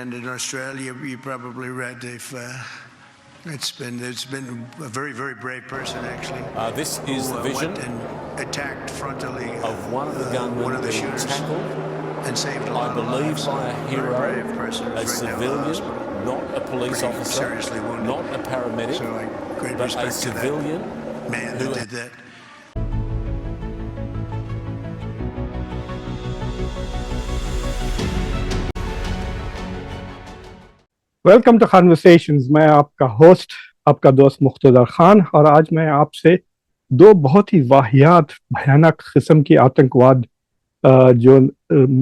and in Australia, you probably read it's been a very, very brave person actually. This is the vision went and attacked frontally of one of the gunmen one of the being shooters tackled, and saved a I lot of believe, lives. by a hero, very brave person a who's right now in the civilian, hospital. not a police Pretty officer, seriously wounded. not a paramedic, So great but a respect to civilian that man who that did that. Welcome to conversations. मैं आपका host, आपका दोस्त मुख्तदर खान, और आज मैं आपसे दो बहुत ही वाहियात भयानक किस्म की आतंकवाद जो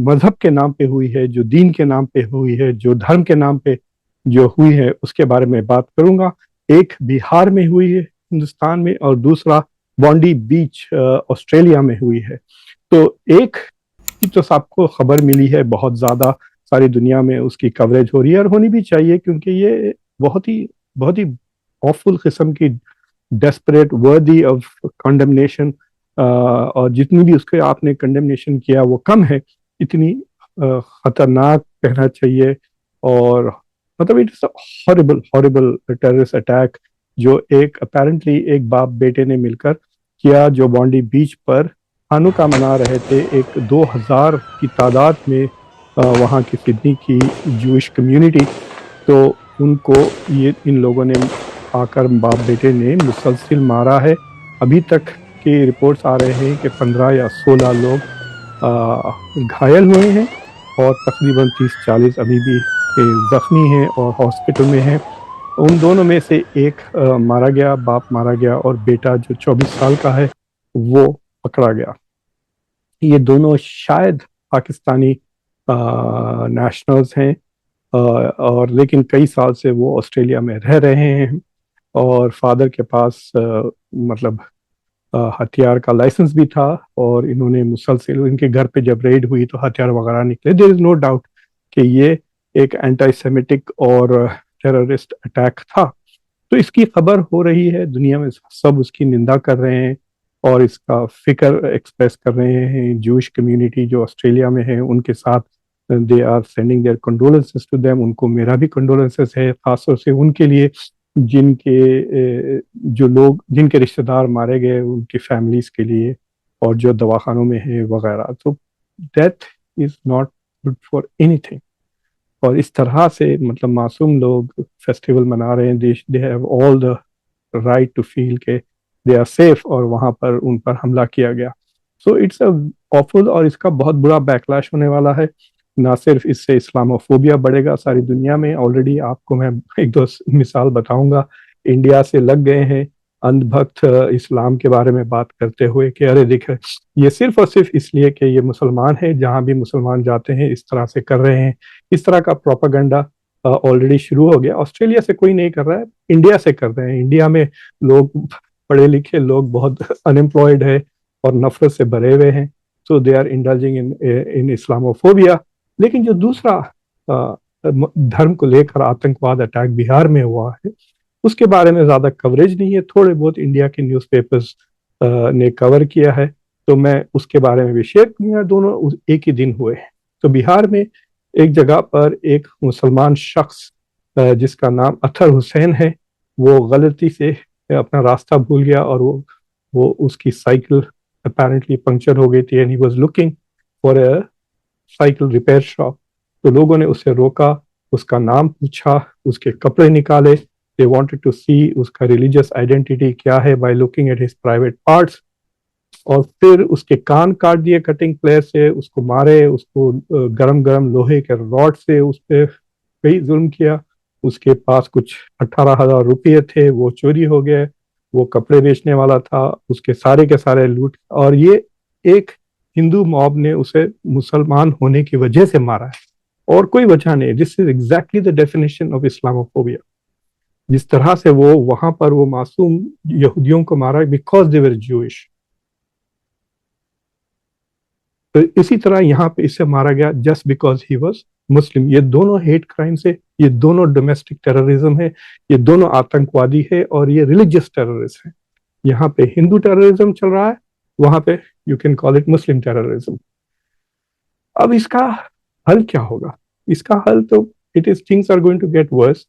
मजहब के नाम पे हुई है, जो दीन के नाम पे हुई है, जो धर्म के नाम पे जो हुई है, उसके बारे में बात करूंगा। एक बिहार में हुई है हिंदुस्तान में, और दूसरा बॉन्डी बीच ऑस्ट्रेलिया में हुई है। तो एक की तो सबको खबर मिली है, बहुत ज़्यादा सारी दुनिया में उसकी कवरेज हो रही है, और होनी भी चाहिए, क्योंकि ये बहुत ही ऑफुल किस्म की, डेस्परेट, वर्दी ऑफ कंडेमनेशन, और जितनी भी उसके आपने कंडेमनेशन किया वो कम है। इतनी खतरनाक कहना चाहिए, और मतलब it is horrible horrible terrorist attack जो एक अपेरेंटली एक बाप बेटे ने मिलकर किया, जो बॉन्डी बीच पर हानुका मना रहे थे। एक 2000 की तादाद में वहाँ की सिडनी की जूइश कम्युनिटी, तो उनको ये इन लोगों ने आकर बाप बेटे ने मुसलसल मारा है। अभी तक की रिपोर्ट्स आ रहे हैं कि 15 या 16 लोग घायल हुए हैं, और तकरीबन 30-40 अभी भी जख्मी हैं और हॉस्पिटल में हैं। उन दोनों में से एक मारा गया, बाप मारा गया, और बेटा जो 24 साल का है वो पकड़ा गया। ये दोनों शायद पाकिस्तानी नेशनल्स हैं, और लेकिन कई साल से वो ऑस्ट्रेलिया में रह रहे हैं, और फादर के पास मतलब हथियार का लाइसेंस भी था, और इन्होंने मुसलसल, इनके घर पे जब रेड हुई तो हथियार वगैरह निकले। देयर इज नो डाउट कि ये एक एंटी सेमिटिक और टेररिस्ट अटैक था। तो इसकी खबर हो रही है, दुनिया में सब उसकी निंदा कर रहे हैं और इसका फिक्र एक्सप्रेस कर रहे हैं। जूइश कम्युनिटी जो ऑस्ट्रेलिया में है उनके साथ they are sending their condolences to them. उनको मेरा भी कंडोलेंसेस है, खासतौर से उनके लिए जो लोग जिनके रिश्तेदार मारे गए, उनकी फैमिलीज के लिए, और जो दवाखानों में है वगैरह। तो death is not good for anything. और इस तरह से मतलब मासूम लोग फेस्टिवल मना रहे हैं, they have all the right to feel के दे आर सेफ, और वहां पर उन पर हमला किया गया। सो इट्स अ ऑफुल, और इसका बहुत बुरा बैकलैश होने वाला है। ना सिर्फ इससे इस्लामोफोबिया बढ़ेगा सारी दुनिया में। ऑलरेडी आपको मैं एक दो मिसाल बताऊंगा। इंडिया से लग गए हैं अंधभक्त इस्लाम के बारे में बात करते हुए कि अरे देख, ये सिर्फ और सिर्फ इसलिए कि ये मुसलमान है, जहां भी मुसलमान जाते हैं इस तरह से कर रहे हैं। इस तरह का प्रोपागेंडा ऑलरेडी शुरू हो गया। ऑस्ट्रेलिया से कोई नहीं कर रहा है, इंडिया से कर रहे हैं। इंडिया में लोग, पढ़े लिखे लोग बहुत अनएम्प्लॉयड है और नफरत से भरे हुए हैं। So they are indulging in Islamophobia. लेकिन जो दूसरा धर्म को लेकर आतंकवाद अटैक बिहार में हुआ है, उसके बारे में ज्यादा कवरेज नहीं है। थोड़े बहुत इंडिया के न्यूज़पेपर्स ने कवर किया है, तो मैं उसके बारे में भी शेयर करूंगा। दोनों एक ही दिन हुए। तो बिहार में एक जगह पर एक मुसलमान शख्स जिसका नाम अतहर हुसैन है, वो गलती से अपना रास्ता भूल गया, और वो उसकी साइकिल अपेरेंटली पंक्चर हो गई थी, and he was looking for a cycle repair shop. तो लोगों ने उसे रोका, उसका नाम पूछा, उसके कपड़े निकाले। दे वांटेड टू सी उसका रिलीजियस आइडेंटिटी क्या है by looking at his private parts. और फिर उसके कान काट दिए कटिंग प्लेयर से, उसको मारे, उसको गरम गरम लोहे के रॉड से उस पर कई जुल्म किया। उसके पास कुछ 18,000 रुपये थे, वो चोरी हो गए। वो कपड़े बेचने वाला था, उसके सारे के सारे लूट। और ये एक हिंदू मॉब ने उसे मुसलमान होने की वजह से मारा है, और कोई वजह नहीं। This is exactly the definition of Islamophobia. जिस तरह से वो वहां पर वो मासूम यहूदियों को मारा बिकॉज दे वर जूइश, तो इसी तरह यहाँ पे इसे मारा गया जस्ट बिकॉज ही वॉज मुस्लिम। ये दोनों हेट क्राइम्स है, ये दोनों डोमेस्टिक टेररिज्म है, ये दोनों आतंकवादी है, और ये रिलीजियस टेररिज्म है। यहाँ पे हिंदू टेररिज्म चल रहा है, वहां पे you can call it Muslim terrorism. अब इसका हल क्या होगा? इसका हल तो it is things are going to get worse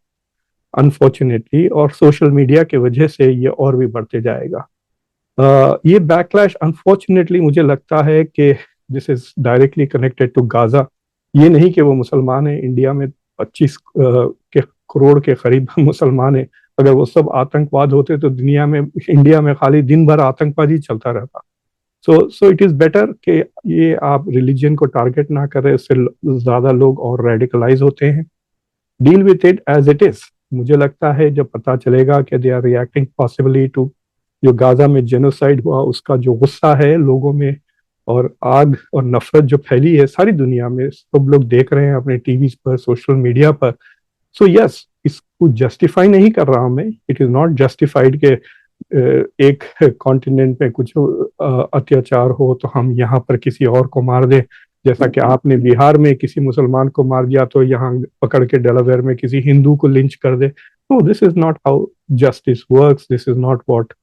unfortunately, और सोशल मीडिया के वजह से ये और भी बढ़ते जाएगा। ये बैकलैश अनफॉर्चुनेटली मुझे लगता है कि this is directly connected to Gaza. ये नहीं कि वो मुसलमान है, इंडिया में 25 के करोड़ के करीब मुसलमान है। अगर वो सब आतंकवाद होते तो दुनिया में, इंडिया में खाली दिन भर आतंकवाद ही चलता रहता। सो इट इज बेटर कि ये आप रिलीजन को टारगेट ना करें, इससे ज्यादा लोग और रेडिकलाइज होते हैं। Deal with it as it is. मुझे लगता है जब पता चलेगा कि they are reacting possibly to जो गाजा में जेनोसाइड हुआ, उसका जो गुस्सा है लोगों में और आग और नफरत जो फैली है सारी दुनिया में, सब लोग देख रहे हैं अपने टीवी पर, सोशल मीडिया पर। सो यस, इसको जस्टिफाई नहीं कर रहा हूं मैं। इट इज नॉट जस्टिफाइड के एक कॉन्टिनेंट में कुछ अत्याचार हो तो हम यहाँ पर किसी और को मार दें, जैसा कि आपने बिहार में किसी मुसलमान को मार दिया तो यहाँ पकड़ के डेलावेयर में किसी हिंदू को लिंच कर दे। No, this is not how justice works, this is not what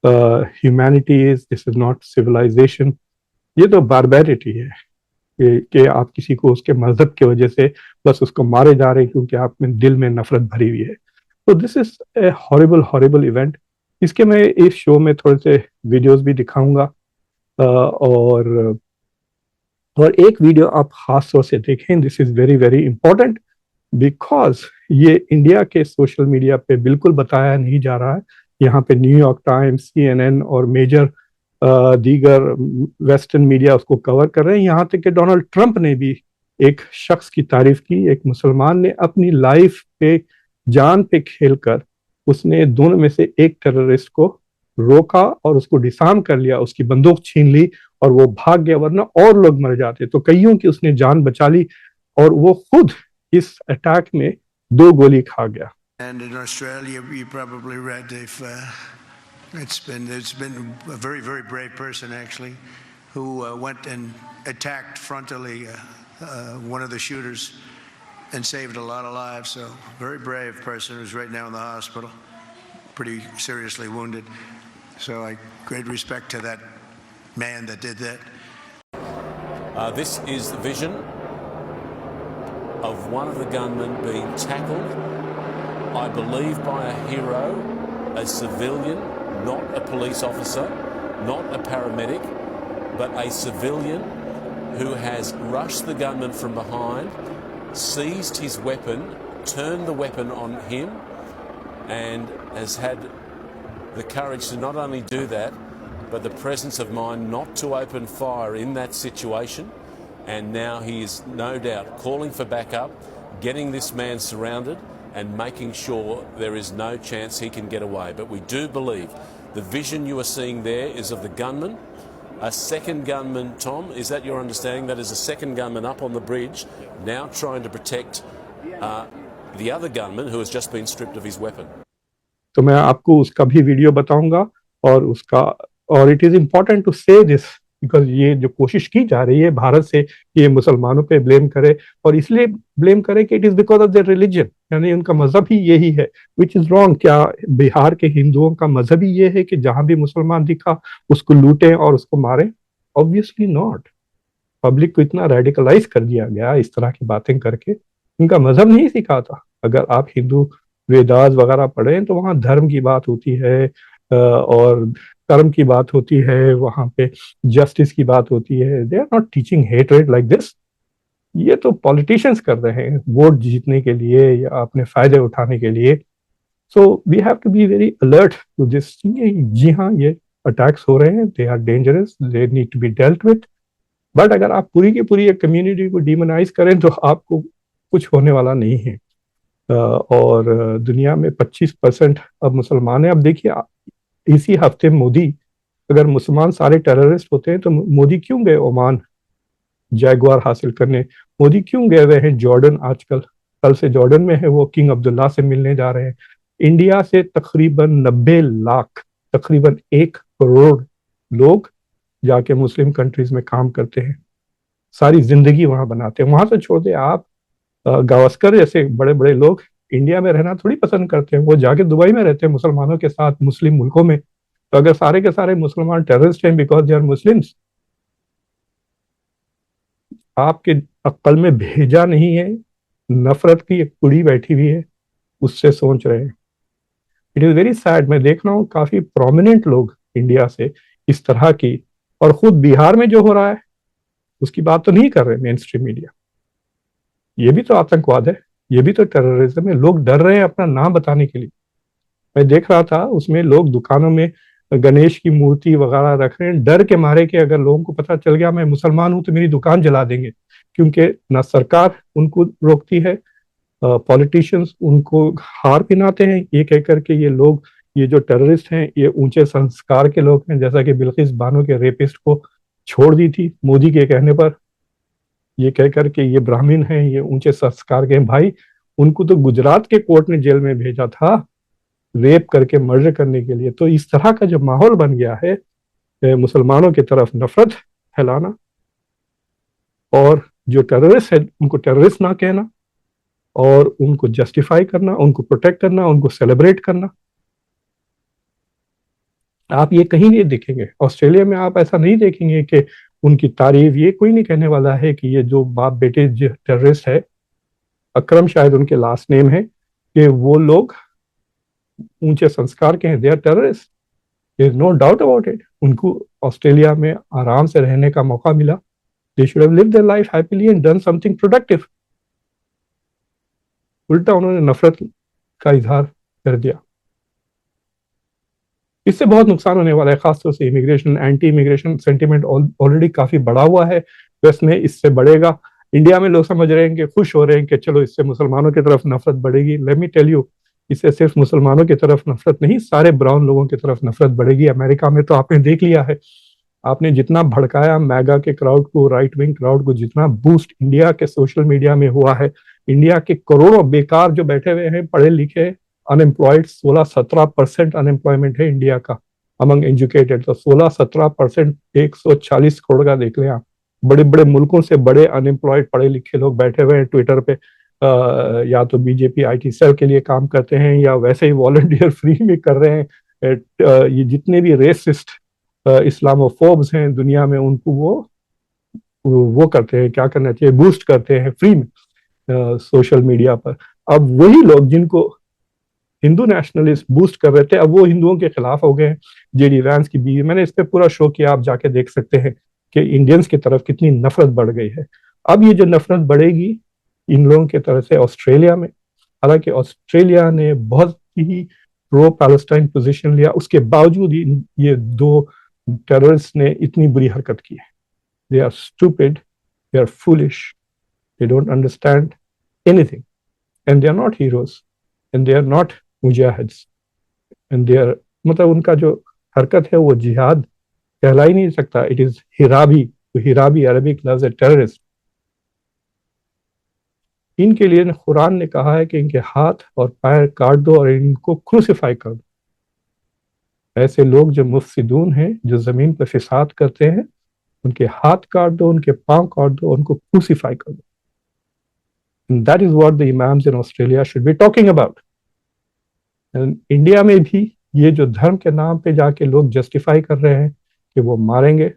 humanity is, this is not civilization. ये तो बारबैरिटी है कि आप किसी को उसके मजहब की वजह से बस उसको मारे जा रहे हैं क्योंकि आप में दिल में नफरत भरी हुई है। तो this is A horrible horrible event. इसके मैं इस शो में थोड़े से वीडियोस भी दिखाऊंगा, और एक वीडियो आप खास तौर से देखें। This is very very important because ये इंडिया के सोशल मीडिया पे बिल्कुल बताया नहीं जा रहा है। यहाँ पे न्यूयॉर्क टाइम्स, CNN और मेजर दीगर वेस्टर्न मीडिया उसको कवर कर रहे हैं। यहाँ तक कि डोनाल्ड ट्रंप ने भी एक शख्स की तारीफ की, एक मुसलमान ने अपनी लाइफ पे जान पे खेलकर उसने दोनों में से एक टेररिस्ट को रोका और उसको डिसार्म कर लिया, उसकी बंदूक छीन ली और वो भाग गया, वरना और लोग मर जाते। तो कईयों की उसने जान बचा ली और वो खुद इस अटैक में 2 गोली खा गया। And in Australia, you probably read it's been a very, very brave person actually, who went and attacked frontally one of the shooters and saved a lot of lives. So very brave person who's right now in the hospital, pretty seriously wounded. So great respect to that man that did that. This is the vision of one of the gunmen being tackled, I believe by a hero, a civilian, not a police officer, not a paramedic, but a civilian who has rushed the gunman from behind, seized his weapon, turned the weapon on him, and has had the courage to not only do that, but the presence of mind not to open fire in that situation. And now he is no doubt calling for backup, getting this man surrounded and making sure there is no chance he can get away. But we do believe the vision you are seeing there is of the gunman. A second gunman, Tom, is that your understanding? That is a second gunman up on the bridge, now trying to protect the other gunman who has just been stripped of his weapon. तो मैं आपको उसका भी video बताऊंगा और it is important to से this because ये जो कोशिश की जा रही है भारत से कि ये मुसलमानों पे ब्लेम करे, और इसलिए ब्लेम करे कि it is because of their religion, यानी उनका मजहब ही यही है, विच इज रॉन्ग। क्या बिहार के हिंदुओं का मजहब ही ये है कि जहां भी मुसलमान दिखा उसको लूटें और उसको मारें? Obviously not. पब्लिक को इतना रेडिकलाइज कर दिया गया इस तरह की बातें करके, उनका मजहब नहीं सिखाता। अगर आप हिंदू वेदास वगैरह पढ़ें तो वहाँ धर्म की बात होती है और कर्म की बात होती है, वहां पे जस्टिस की बात होती है। They are not teaching hatred like this. ये तो पॉलिटिशियंस कर रहे हैं वोट जीतने के लिए या अपने फायदे उठाने के लिए। So we have to be very alert to this. जी हाँ, ये अटैक्स हो रहे हैं, they are dangerous, they need to be dealt with. But अगर आप पूरी की पूरी एक कम्युनिटी को डिमोनाइज करें तो आपको कुछ होने वाला नहीं है। और दुनिया में 25% अब मुसलमान है। अब देखिए, इसी हफ्ते मोदी, अगर मुसलमान सारे टेररिस्ट होते हैं तो मोदी क्यों गए ओमान जैगुआर हासिल करने? मोदी क्यों गए हुए हैं जॉर्डन? आजकल कल से जॉर्डन में है, वो किंग अब्दुल्ला से मिलने जा रहे हैं। इंडिया से तकरीबन 90 लाख, तकरीबन 1 करोड़ लोग जाके मुस्लिम कंट्रीज में काम करते हैं, सारी जिंदगी वहां बनाते हैं। वहां से छोड़ दे आप, गावस्कर जैसे बड़े बड़े लोग इंडिया में रहना थोड़ी पसंद करते हैं, वो जाके दुबई में रहते हैं मुसलमानों के साथ, मुस्लिम मुल्कों में। तो अगर सारे के सारे मुसलमान टेररिस्ट हैं बिकॉज दे आर मुस्लिम्स, आपके अक्ल में भेजा नहीं है नफरत की एक कुड़ी बैठी हुई है, उससे सोच रहे हैं। It is very sad. मैं देख रहा हूँ काफी प्रोमिनेंट लोग इंडिया से इस तरह की, और खुद बिहार में जो हो रहा है उसकी बात तो नहीं कर रहे मेन स्ट्रीम मीडिया। ये भी तो आतंकवाद है, ये भी तो टेररिज्म है। लोग डर रहे हैं अपना नाम बताने के लिए। मैं देख रहा था उसमें लोग दुकानों में गणेश की मूर्ति वगैरह रख रहे हैं, डर के मारे कि अगर लोगों को पता चल गया मैं मुसलमान हूं तो मेरी दुकान जला देंगे। क्योंकि ना सरकार उनको रोकती है, पॉलिटिशियंस उनको हार पिनाते हैं ये कह करके ये लोग, ये जो टेररिस्ट हैं ये ऊंचे संस्कार के लोग हैं। जैसा कि बिल्किस बानो के रेपिस्ट को छोड़ दी थी मोदी के कहने पर, ये कह करके ये ब्राह्मण हैं, ये ऊंचे संस्कार के हैं। भाई उनको तो गुजरात के कोर्ट ने जेल में भेजा था रेप करके, मर्डर करने के लिए। तो इस तरह का जो माहौल बन गया है, मुसलमानों की तरफ नफरत फैलाना, और जो टेररिस्ट है उनको टेररिस्ट ना कहना, और उनको जस्टिफाई करना, उनको प्रोटेक्ट करना, उनको सेलिब्रेट करना। आप ये कहीं नहीं देखेंगे। ऑस्ट्रेलिया में आप ऐसा नहीं देखेंगे कि उनकी तारीफ, ये कोई नहीं कहने वाला है कि ये जो बाप बेटे टेररिस्ट है, अकरम शायद उनके लास्ट नेम है, कि वो लोग ऊंचे संस्कार के हैं, they are terrorist, there is no doubt about it. उनको ऑस्ट्रेलिया में आराम से रहने का मौका मिला, they should have lived their life happily and done something productive. उल्टा उन्होंने नफरत का इजहार कर दिया। इससे बहुत नुकसान होने वाला है, खासतौर से immigration, anti immigration sentiment already काफी बढ़ा हुआ है वेस्ट में, इससे बढ़ेगा। इंडिया में लोग समझ रहे हैं कि, खुश हो रहे हैं कि चलो इससे मुसलमानों की तरफ नफरत बढ़ेगी। लेट मी टेल यू, इससे सिर्फ मुसलमानों की तरफ नफरत नहीं, सारे ब्राउन लोगों की तरफ नफरत बढ़ेगी। अमेरिका में तो आपने देख लिया है, आपने जितना भड़काया मैगा के क्राउड को, राइट विंग क्राउड को, जितना बूस्ट इंडिया के सोशल मीडिया में हुआ है, इंडिया के करोड़ों बेकार जो बैठे हुए हैं पढ़े लिखे अनएम्प्लॉयड, 16-17% अनएम्प्लॉयमेंट है इंडिया का अमंग एजुकेटेड। तो 16-17%, 140 करोड़ का देख लें आप। बड़े बड़े मुल्कों से बड़े अनएम्प्लॉयड पढ़े लिखे लोग बैठे हुए हैं ट्विटर पे, या तो बीजेपी IT सेल के लिए काम करते हैं या वैसे ही वॉलंटियर फ्री में कर रहे हैं। ये जितने भी रेसिस्ट इस्लामोफोब्स हैं दुनिया में, उनको वो करते हैं, क्या करना चाहिए, बूस्ट करते हैं फ्री में सोशल मीडिया पर। अब वही लोग जिनको हिंदू नेशनलिस्ट बूस्ट कर रहे थे, अब वो हिंदुओं के खिलाफ हो गए हैं। JD वैंस की बीवी, मैंने इस पे पूरा शो किया, आप जाके देख सकते हैं कि इंडियंस की तरफ कितनी नफरत बढ़ गई है। अब ये जो नफरत बढ़ेगी इन लोगों की तरफ से ऑस्ट्रेलिया में, हालांकि ऑस्ट्रेलिया ने बहुत ही प्रो पैलेस्टाइन पोजीशन लिया, उसके बावजूद ये दो टेररिस्ट ने इतनी बुरी हरकत की है। They are stupid, they are foolish, they don't understand anything, and they are not heroes, and they are not mujahids, and they are, मतलब उनका जो हरकत है वो जिहाद कहला ही नहीं सकता, इट इज हिराबी। तो हिराबी अरबिक लफ्ज है टेररिस्ट। इनके लिए कुरान ने कहा है कि इनके हाथ और पैर काट दो और इनको क्रूसिफाई कर दो। ऐसे लोग जो मुफसिदून हैं, जो जमीन पर फिसाद करते हैं, उनके हाथ काट दो, उनके पांव काट दो, उनको क्रूसिफाई कर दो। And that is what the imams in Australia should be talking about. And India में भी ये जो धर्म के नाम पे जाके लोग जस्टिफाई कर रहे हैं कि वो मारेंगे,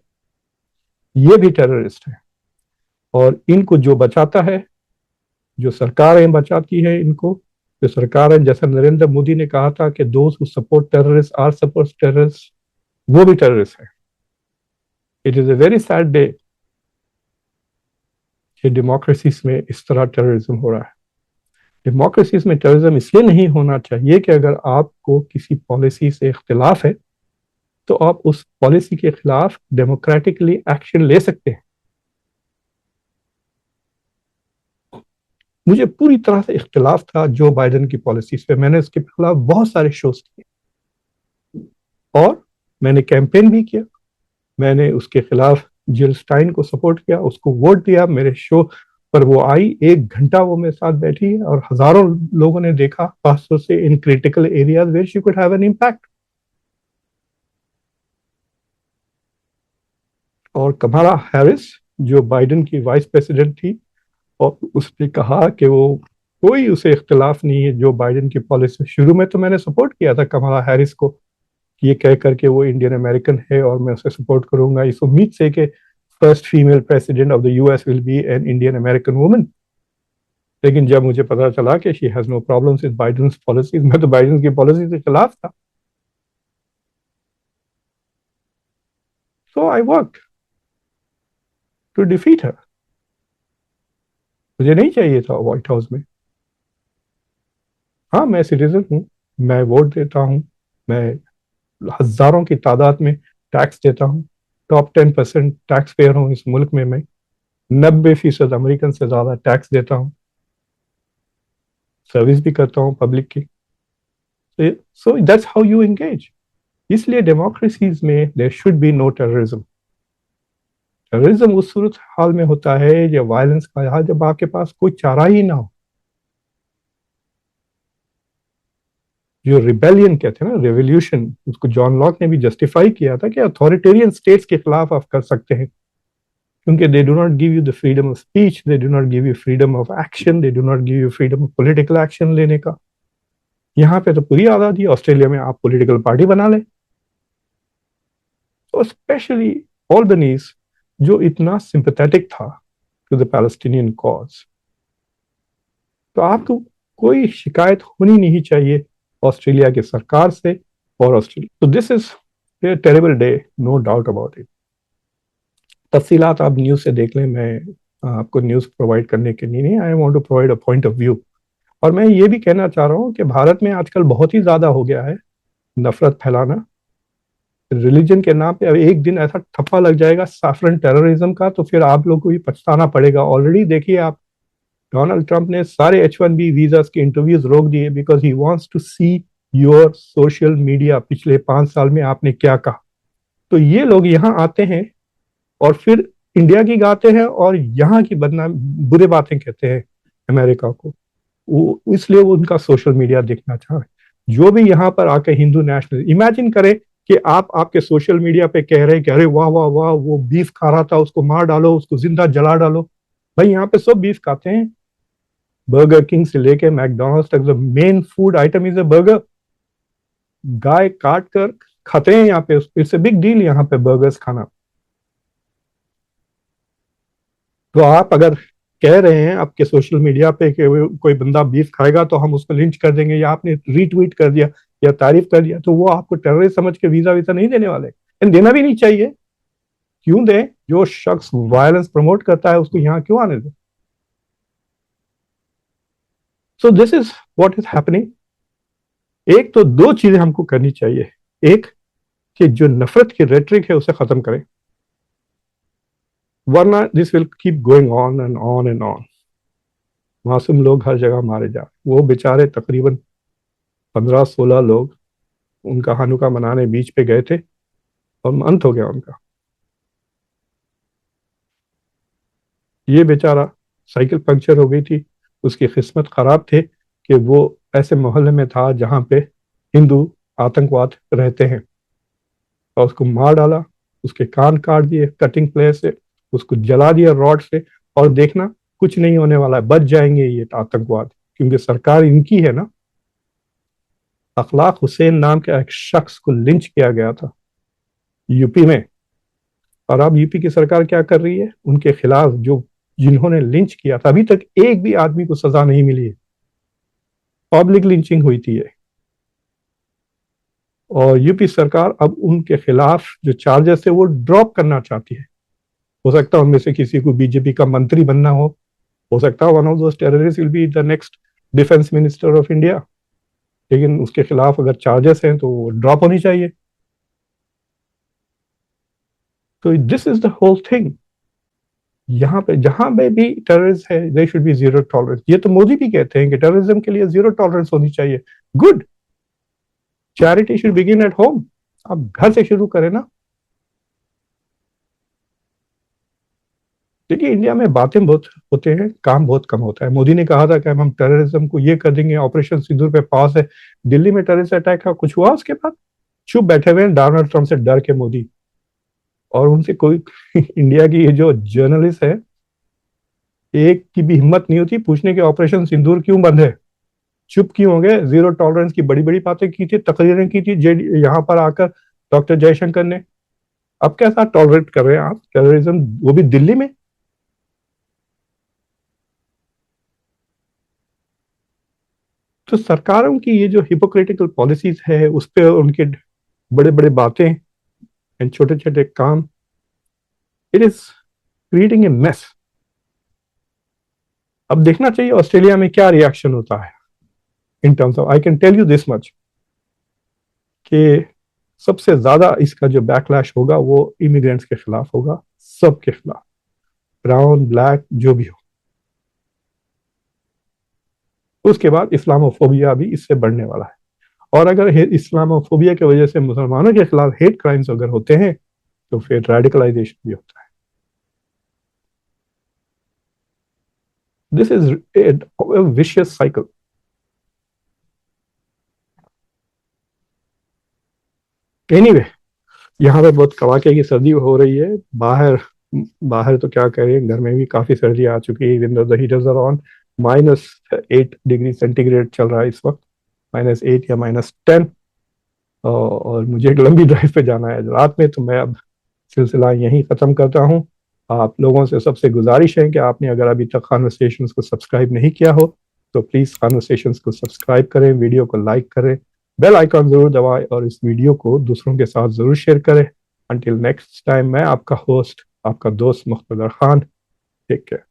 ये भी टेररिस्ट है। और इनको जो बचाता है, जो सरकारें बचाती है इनको, जो सरकारें, जैसे नरेंद्र मोदी ने कहा था कि दोस्त who support terrorist are support terrorist, वो भी टेररिस्ट है। It is a very sad day कि डेमोक्रेसीज में इस तरह टेररिज्म हो रहा है। डेमोक्रेसीज में टेररिज्म इसलिए नहीं होना चाहिए कि अगर आपको किसी पॉलिसी से इख्तिलाफ है तो आप उस पॉलिसी के खिलाफ डेमोक्रेटिकली एक्शन ले सकते हैं। मुझे पूरी तरह से इख्तिलाफ था जो बाइडेन की पॉलिसीज पे, मैंने उसके खिलाफ बहुत सारे शोज किए और मैंने कैंपेन भी किया। मैंने उसके खिलाफ जिल स्टाइन को सपोर्ट किया, उसको वोट दिया। मेरे शो पर वो आई, 1 घंटा वो मेरे साथ बैठी और हजारों लोगों ने देखा, खासतौर से in critical areas where she could have an impact. और कमाला हैरिस जो बाइडेन की वाइस प्रेसिडेंट थी, और उसने कहा कि वो कोई उसे इख्तिलाफ नहीं है जो बाइडेन की पॉलिसी। शुरू में तो मैंने सपोर्ट किया था कमाला हैरिस को, ये कह करके वो इंडियन अमेरिकन है और मैं उसे सपोर्ट करूंगा इस उम्मीद से कि first female president of the US will be an Indian American woman. लेकिन जब मुझे पता चला कि she has no problems with Biden's policies, मैं तो बाइडेन की पॉलिसी के खिलाफ था। So I work to defeat her. मुझे नहीं चाहिए था व्हाइट हाउस में। हाँ, मैं सिटीजन हूँ, मैं वोट देता हूँ, मैं हजारों की तादाद में टैक्स देता हूँ, टॉप 10% टैक्स पेयर हूँ इस मुल्क में। मैं 90% अमेरिकन से ज्यादा टैक्स देता हूँ, सर्विस भी करता हूँ पब्लिक की। So that's how you engage. इसलिए डेमोक्रेसीज में there should be no terrorism. Terrorism उस सूरत हाल में होता है या वायलेंस का हाल जब आपके पास कोई चारा ही ना हो। जो रिबेलियन कहते हैं ना, रेवोल्यूशन, उसको जॉन लॉक ने भी जस्टिफाई किया था कि अथॉरिटेरियन स्टेट्स के खिलाफ आप कर सकते हैं, क्योंकि they do not give you the freedom of speech, they do not give you freedom of action, they do not give you freedom of political action लेने का। यहाँ पे तो पूरी आज़ादी है। ऑस्ट्रेलिया में आप पॉलिटिकल पार्टी बना लें। तो स्पेशली ऑल्बनीज जो इतना सिंपैथेटिक था टू द पैलेस्टीनियन कॉज, तो आपको कोई शिकायत होनी नहीं चाहिए ऑस्ट्रेलिया की सरकार से और ऑस्ट्रेलिया। तो this is a terrible day, no doubt about it. तफसीलात आप न्यूज़ से देख लें, मैं आपको न्यूज़ प्रोवाइड करने के लिए नहीं, I want to provide a point of view. और मैं ये भी कहना चाह रहा हूँ कि भारत में आजकल बहुत ही ज़्यादा हो गया है नफरत फैलाना रिलीजन के नाम पे। अब एक दिन ऐसा ठप्पा लग जाएगा साफरन टेररिज्म का, तो फिर आप लोग को भी पछताना पड़ेगा। ऑलरेडी देखिए आप, डोनाल्ड ट्रंप ने सारे H1B वीजास के इंटरव्यूज रोक दिए because he wants to see your social media, पिछले 5 साल में आपने क्या कहा। तो ये लोग यहाँ आते हैं और फिर इंडिया की गाते हैं और यहाँ की बदनाम बुरे बातें कहते हैं अमेरिका को। वो इसलिए वो उनका सोशल मीडिया देखना चाह रहे। जो भी यहाँ पर आके हिंदू नेशनल, इमेजिन करें कि आप आपके सोशल मीडिया पे कह रहे हैं कि अरे वाह वाह वाह, वो बीफ खा रहा था, उसको मार डालो, उसको जिंदा जला डालो। भाई यहाँ पे सब बीफ खाते हैं, बर्गर किंग से लेके मैकडोनल्ड्स तक the main food item is a burger. गाय काट कर खाते हैं यहाँ पे, इट्स अ बिग डील यहाँ पे बर्गर्स खाना। तो आप अगर कह रहे हैं आपके सोशल मीडिया पे कि कोई बंदा बीफ खाएगा तो हम उसको लिंच कर देंगे, या आपने रीट्वीट कर दिया या तारीफ कर दिया, तो वो आपको टेररिस्ट समझ के वीजा वीजा नहीं देने वाले, एंड देना भी नहीं चाहिए। क्यों दे? जो शख्स वायलेंस प्रमोट करता है उसको यहाँ क्यों आने दे? So this is what is happening. एक तो दो चीजें हमको करनी चाहिए। एक, कि जो नफरत की रेटरिक है उसे खत्म करें, वरना this will keep going on and on and on. मासूम लोग हर जगह मारे जा रहे। वो बेचारे तकरीबन 15-16 लोग उनका हानुका मनाने बीच पे गए थे और अंत हो गया उनका। ये बेचारा साइकिल पंक्चर हो गई थी, उसकी किस्मत खराब थे कि वो ऐसे मोहल्ले में था जहां पे हिंदू आतंकवाद रहते हैं, और उसको मार डाला, उसके कान काट दिए कटिंग प्लेस से, उसको जला दिया रॉड से। और देखना कुछ नहीं होने वाला है, बच जाएंगे ये आतंकवाद, क्योंकि सरकार इनकी है ना। अखलाक हुसैन नाम के एक शख्स को लिंच किया गया था यूपी में, और अब यूपी की सरकार क्या कर रही है उनके खिलाफ, जो जिन्होंने लिंच किया था, अभी तक एक भी आदमी को सजा नहीं मिली है। पब्लिक लिंचिंग हुई थी ये, और यूपी सरकार अब उनके खिलाफ जो चार्जेस थे वो ड्रॉप करना चाहती है। हो सकता है उनमें से किसी को बीजेपी का मंत्री बनना हो सकता है one of those terrorist will be the next defence minister of India. लेकिन उसके खिलाफ अगर चार्जेस हैं तो वो ड्रॉप होनी चाहिए। तो this is the whole thing. यहाँ पे जहां पे भी टेररिस्ट है they should be zero tolerance. ये तो मोदी भी कहते हैं कि टेररिज्म के लिए जीरो टॉलरेंस होनी चाहिए। Good, charity should begin at home. आप घर से शुरू करें ना। देखिए इंडिया में बातें बहुत होते हैं, काम बहुत कम होता है। मोदी ने कहा था कि हम टेररिज्म को ये कर देंगे, ऑपरेशन सिंदूर पे पास है। दिल्ली में टेररिस्ट अटैक का कुछ हुआ उसके बाद? चुप बैठे हुए हैं डोनाल्ड ट्रंप से डर के मोदी। और उनसे कोई इंडिया की ये जो जर्नलिस्ट है, एक की भी हिम्मत नहीं होती पूछने के ऑपरेशन सिंदूर क्यों बंद है। चुप क्यों हो गए? जीरो टॉलरेंस की बड़ी बड़ी बातें की थी, तकरीरें की थी यहाँ पर आकर डॉक्टर जयशंकर ने। अब कैसा टॉलरेट कर रहे हैं आप टेररिज्म, वो भी दिल्ली में? तो सरकारों की ये जो हिपोक्रेटिकल पॉलिसीज है उस पर उनके बड़े बड़े बातें एंड छोटे छोटे काम, it is creating a mess. अब देखना चाहिए ऑस्ट्रेलिया में क्या रिएक्शन होता है in terms of, I can tell you this much कि सबसे ज्यादा इसका जो बैकलैश होगा वो इमिग्रेंट्स के खिलाफ होगा, सबके खिलाफ, ब्राउन ब्लैक जो भी हो। उसके बाद इस्लामोफोबिया भी इससे बढ़ने वाला है, और अगर इस्लामोफोबिया की वजह से मुसलमानों के खिलाफ हेट क्राइम्स अगर होते हैं तो फिर रेडिकलाइजेशन भी होता है। This is a vicious cycle. Anyway, यहाँ पे बहुत कड़ाके की सर्दी हो रही है। बाहर बाहर तो क्या करें, घर में भी काफी सर्दी आ चुकी है। Even the heaters are on. -8 degree centigrade चल रहा है इस वक्त, -8 या -10। और मुझे एक लंबी ड्राइव पे जाना है रात में, तो मैं अब सिलसिला यहीं ख़त्म करता हूँ। आप लोगों से सबसे गुजारिश है कि आपने अगर अभी तक कॉन्वर्सेशंस को सब्सक्राइब नहीं किया हो तो प्लीज़ कॉन्वर्सेशंस को सब्सक्राइब करें, वीडियो को लाइक करें, बेल आइकॉन ज़रूर दबाएं और इस वीडियो को दूसरों के साथ ज़रूर शेयर करें। अंटिल नेक्स्ट टाइम, मैं आपका होस्ट, आपका दोस्त मुख्तदर खान। Take care.